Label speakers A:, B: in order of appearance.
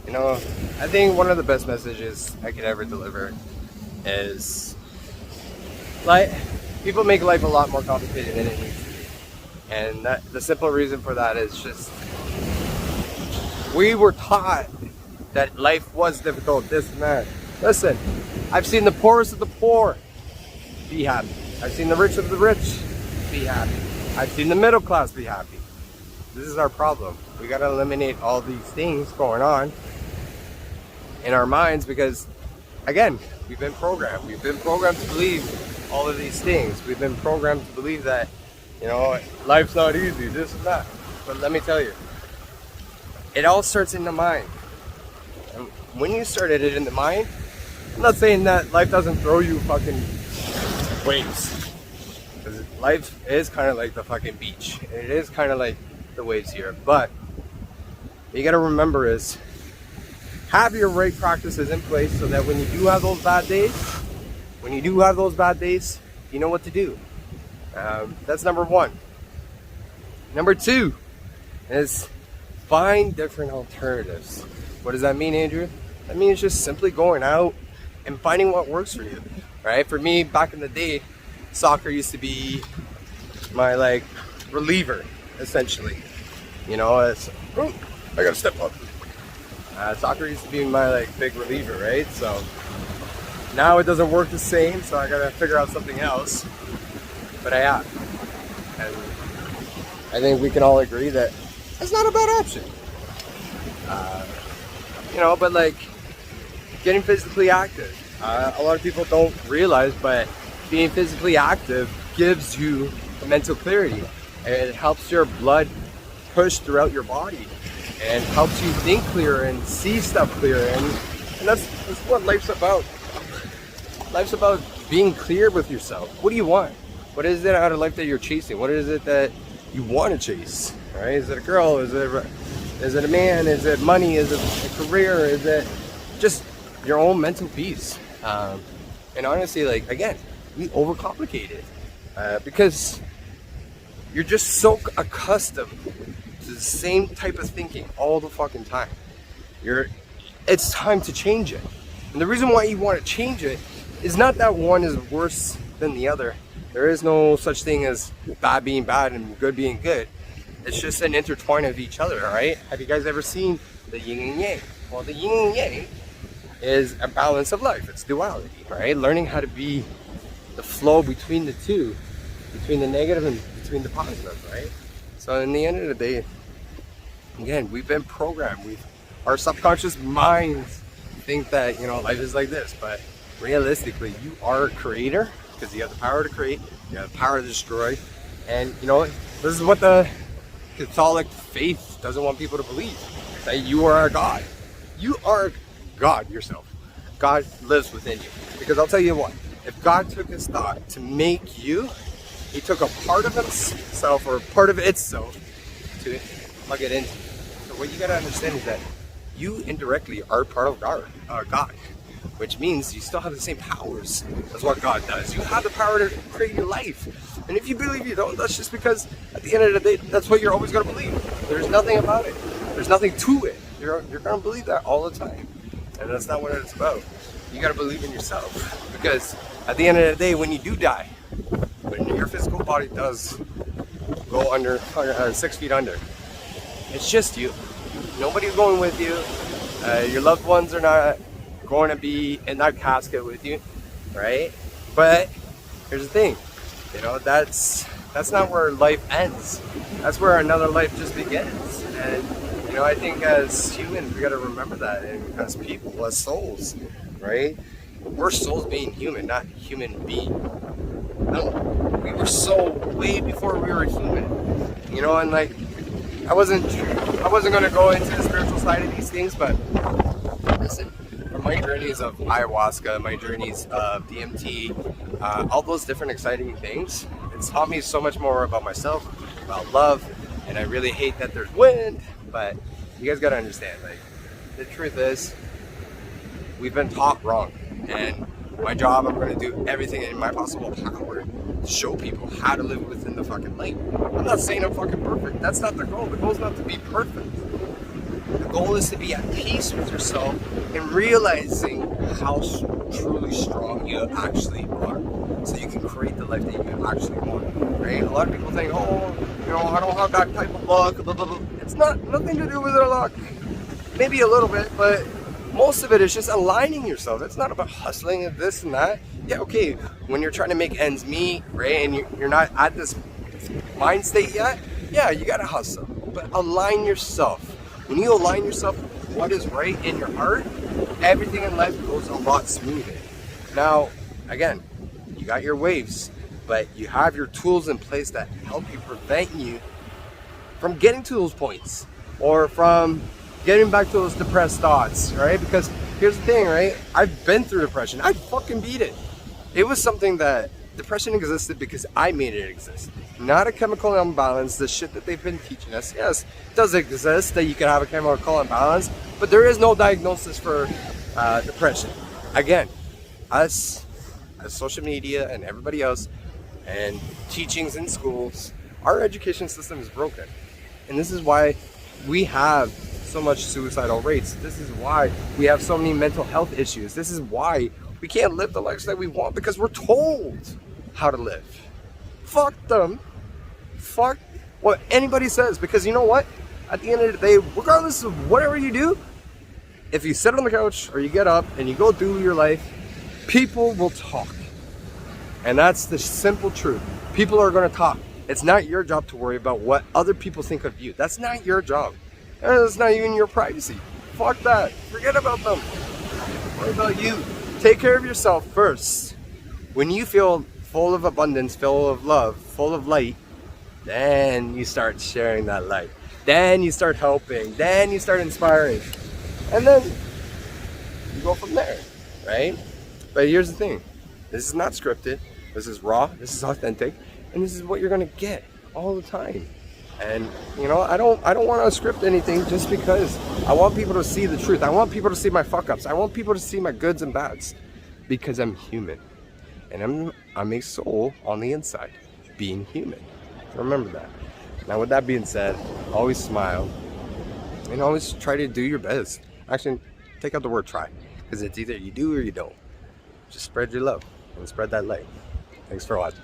A: You know, I think one of the best messages I could ever deliver is like people make life a lot more complicated than it needs to be. And the simple reason for that is just we were taught that life was difficult, this and that. Listen, I've seen the poorest of the poor be happy. I've seen the rich of the rich be happy. I've seen the middle class be happy. This is our problem. We gotta eliminate all these things going on in our minds because, again, we've been programmed. We've been programmed to believe all of these things. We've been programmed to believe that, you know, life's not easy, this and that. But let me tell you, it all starts in the mind. And when you started it in the mind, I'm not saying that life doesn't throw you fucking waves. Because life is kind of like the fucking beach. And it is kind of like the waves here. But what you gotta remember is have your right practices in place so that when you do have those bad days, you know what to do. That's number one. Number two is find different alternatives. What does that mean, Andrew? That means just simply going out and finding what works for you, right? For me, back in the day, soccer used to be my like reliever, essentially. You know, I gotta step up. Soccer used to be my like big reliever, right? So now it doesn't work the same, so I gotta figure out something else. But I have, and I think we can all agree that that's not a bad option. You know, but like getting physically active. A lot of people don't realize, but being physically active gives you mental clarity, and it helps your blood push throughout your body and helps you think clearer and see stuff clearer, and that's what life's about. Life's about being clear with yourself. What do you want? What is it out of life that you're chasing? What is it that you want to chase? Right? Is it a girl? Is it a man? Is it money? Is it a career? Is it just your own mental peace? And honestly, like, again, we overcomplicate it because you're just so accustomed to the same type of thinking all the fucking time. It's time to change it. And the reason why you want to change it is not that one is worse than the other. There is no such thing as bad being bad and good being good. It's just an intertwine of each other, right? Have you guys ever seen the yin and yang? Well, the yin and yang is a balance of life. It's duality, right? Learning how to be the flow between the two, between the negative and between the positive, right? So in the end of the day, again, we've been programmed. Our subconscious minds think that, you know, life is like this, but realistically, you are a creator because you have the power to create, you have the power to destroy, and you know, this is what the Catholic faith doesn't want people to believe, that you are a God. You are God yourself. God lives within you. Because I'll tell you what, if God took his thought to make you, he took a part of himself or part of itself to plug it into. So what you gotta understand is that you indirectly are part of God, which means you still have the same powers as what God does. You have the power to create your life. And if you believe you don't, that's just because at the end of the day, that's what you're always gonna believe. There's nothing about it. There's nothing to it. You're gonna believe that all the time. And that's not what it's about. You gotta believe in yourself. Because at the end of the day, when you do die, when your physical body does go under 6 feet under, it's just you. Nobody's going with you. Your loved ones are not going to be in that casket with you, right? But here's the thing, you know, that's not where life ends. That's where another life just begins. And you know, I think as humans, we got to remember that, and as people, as souls, right? We're souls being human, not human being. No, we were soul way before we were human. You know, and like, I wasn't gonna go into the spiritual side of these things, but listen, from my journeys of ayahuasca, my journeys of DMT, all those different exciting things, it's taught me so much more about myself, about love, and I really hate that there's wind, but you guys gotta understand, like, the truth is, we've been taught wrong, and my job, I'm gonna do everything in my possible power to show people how to live within the fucking light. I'm not saying I'm fucking perfect. That's not the goal. The goal is not to be perfect. The goal is to be at peace with yourself and realizing how truly strong you actually are, so you can create the life that you actually want, right? A lot of people think, oh, I don't have that type of luck, blah, blah, blah. It's nothing to do with their luck. Maybe a little bit, but most of it is just aligning yourself. It's not about hustling and this and that. Yeah, okay, when you're trying to make ends meet, right, and you're not at this mind state yet, yeah, you gotta hustle, but align yourself. When you align yourself with what is right in your heart, everything in life goes a lot smoother. Now, again, you got your waves, but you have your tools in place that help you prevent you from getting to those points or from getting back to those depressed thoughts, right? Because here's the thing, right? I've been through depression. I fucking beat it. It was something that depression existed because I made it exist. Not a chemical imbalance, the shit that they've been teaching us. Yes, it does exist that you can have a chemical imbalance, but there is no diagnosis for depression. Again, us, as social media and everybody else, and teachings in schools, our education system is broken. And this is why we have so much suicidal rates. This is why we have so many mental health issues. This is why we can't live the lives that we want, because we're told how to live. Fuck them. Fuck what anybody says, because you know what? At the end of the day, regardless of whatever you do, if you sit on the couch or you get up and you go through your life, people will talk. And that's the simple truth. People are going to talk. It's not your job to worry about what other people think of you. That's not your job. And it's not even your privacy. Fuck that. Forget about them. What about you? Take care of yourself first. When you feel full of abundance, full of love, full of light, then you start sharing that light. Then you start helping. Then you start inspiring. And then you go from there, right? But here's the thing. This is not scripted. This is raw. This is authentic. And this is what you're going to get all the time. And I don't want to script anything, just because I want people to see the truth. I want people to see my fuck ups. I want people to see my goods and bads, because I'm human. And I'm a soul on the inside, being human. Remember that. Now, with that being said, always smile and always try to do your best. Actually, take out the word try, because it's either you do or you don't. Just spread your love and spread that light. Thanks for watching.